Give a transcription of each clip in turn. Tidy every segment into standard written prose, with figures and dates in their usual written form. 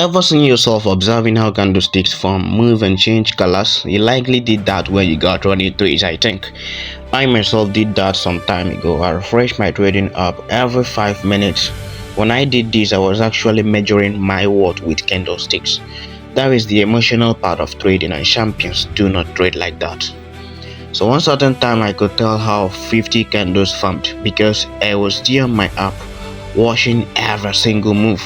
Ever seen yourself observing how candlesticks form, move, and change colors? You likely did that when you got running trades, I think. I myself did that some time ago. I refreshed my trading app every 5 minutes. When I did this, I was actually measuring my worth with candlesticks. That is the emotional part of trading, and champions do not trade like that. So one certain time I could tell how 50 candles formed because I was there on my app watching every single move.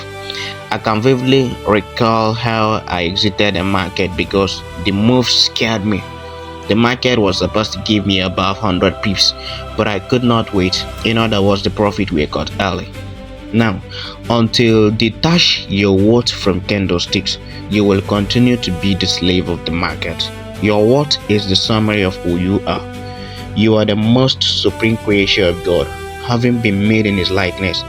I can vividly recall how I exited the market because the move scared me. The market was supposed to give me above 100 pips, but I could not wait. In other words, the profit we got early. Now, until detach your worth from candlesticks, you will continue to be the slave of the market. Your worth is the summary of who you are. You are the most supreme creation of God, having been made in His likeness.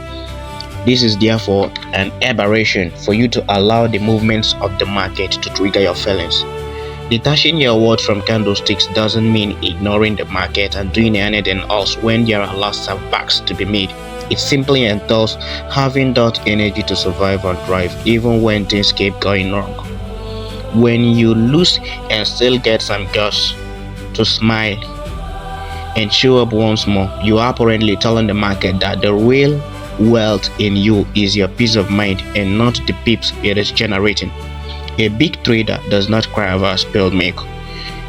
This is therefore an aberration for you to allow the movements of the market to trigger your feelings. Detaching your worth from candlesticks doesn't mean ignoring the market and doing anything else when there are lots of setbacks to be made. It simply entails having that energy to survive and thrive even when things keep going wrong. When you lose and still get some guts to smile and show up once more, you are apparently telling the market that the real wealth in you is your peace of mind and not the pips it is generating. A big trader does not cry over spilled milk.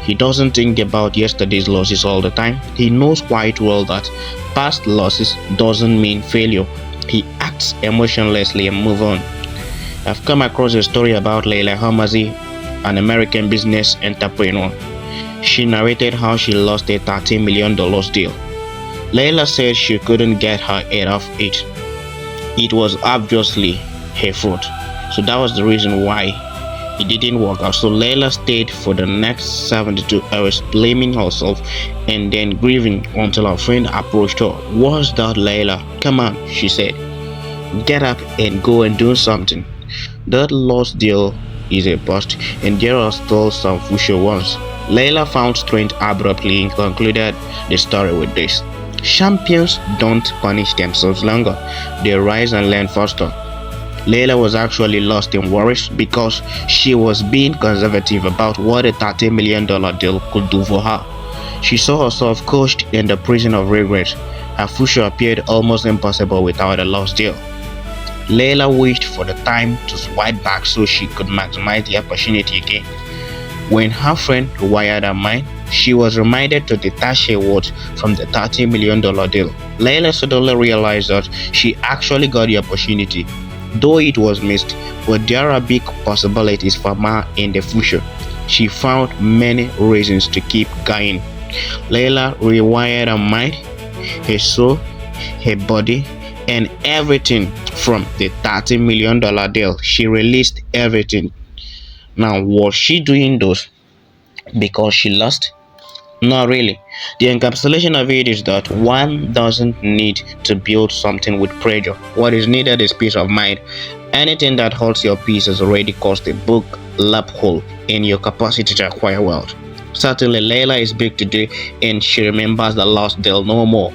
He doesn't think about yesterday's losses all the time. He knows quite well that past losses doesn't mean failure. He acts emotionlessly and move on. I've come across a story about Leila Hamazi, an American business entrepreneur. She narrated how she lost a $13 million deal. Leila said she couldn't get her head off it. It was obviously her fault. So that was the reason why it didn't work out. So Leila stayed for the next 72 hours blaming herself and then grieving until her friend approached her. "What's that, Leila? Come on," she said. "Get up and go and do something. That lost deal is a bust and there are still some future ones." Leila found strength abruptly and concluded the story with this: champions don't punish themselves longer, they rise and learn faster. Leila was actually lost in worries because she was being conservative about what a $30 million deal could do for her. She saw herself coached in the prison of regret. Her future appeared almost impossible without a lost deal. Leila wished for the time to swipe back so she could maximize the opportunity again. When her friend rewired her mind, she was reminded to detach her worth from the $30 million deal. Leila suddenly realized that she actually got the opportunity, though it was missed, but there are big possibilities for her in the future. She found many reasons to keep going. Leila rewired her mind, her soul, her body, and everything from the $30 million deal. She released everything. Now, was she doing those because she lost? Not really. The encapsulation of it is that one doesn't need to build something with pressure. What is needed is peace of mind. Anything that holds your peace has already caused a big loophole in your capacity to acquire wealth. Certainly, Leila is big today and she remembers the lost deal no more.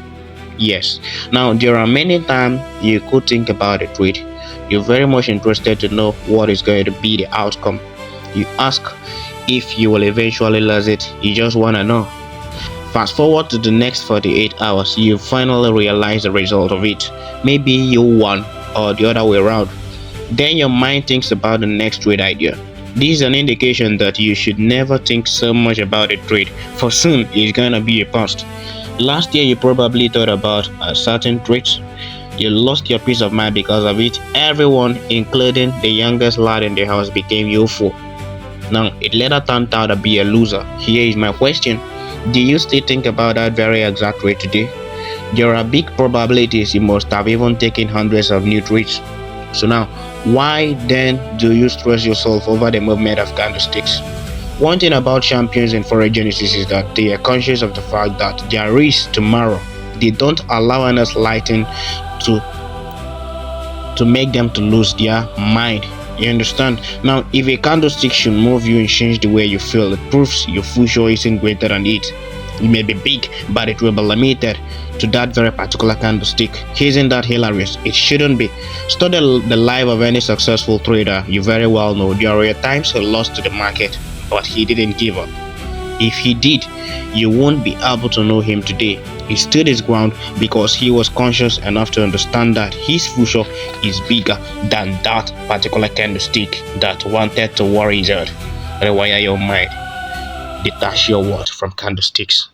Yes. Now, there are many times you could think about a trade. You're very much interested to know what is going to be the outcome. You ask if you will eventually lose it. You just want to know. Fast forward to the next 48 hours, you finally realize the result of it. Maybe you won or the other way around. Then your mind thinks about the next trade idea. This is an indication that you should never think so much about a trade, for soon it's gonna be a bust. Last year you probably thought about a certain trade. You lost your peace of mind because of it. Everyone, including the youngest lad in the house, became youthful. Now, it later turned out to be a loser. Here is my question: do you still think about that very exact trade today? There are big probabilities you must have even taken hundreds of new trades. So now, why then do you stress yourself over the movement of candlesticks? One thing about champions in Forex Genesis is that they are conscious of the fact that there is tomorrow. They don't allow any lighting to make them to lose their mind. You understand? Now, if a candlestick should move you and change the way you feel, it proves your future isn't greater than it. It may be big, but it will be limited to that very particular candlestick. Isn't that hilarious? It shouldn't be. Study the life of any successful trader. You very well know there were times he lost to the market, but he didn't give up. If he did, you won't be able to know him today. He stood his ground because he was conscious enough to understand that his future is bigger than that particular candlestick that wanted to worry his head. Rewire your mind. Detach your world from candlesticks.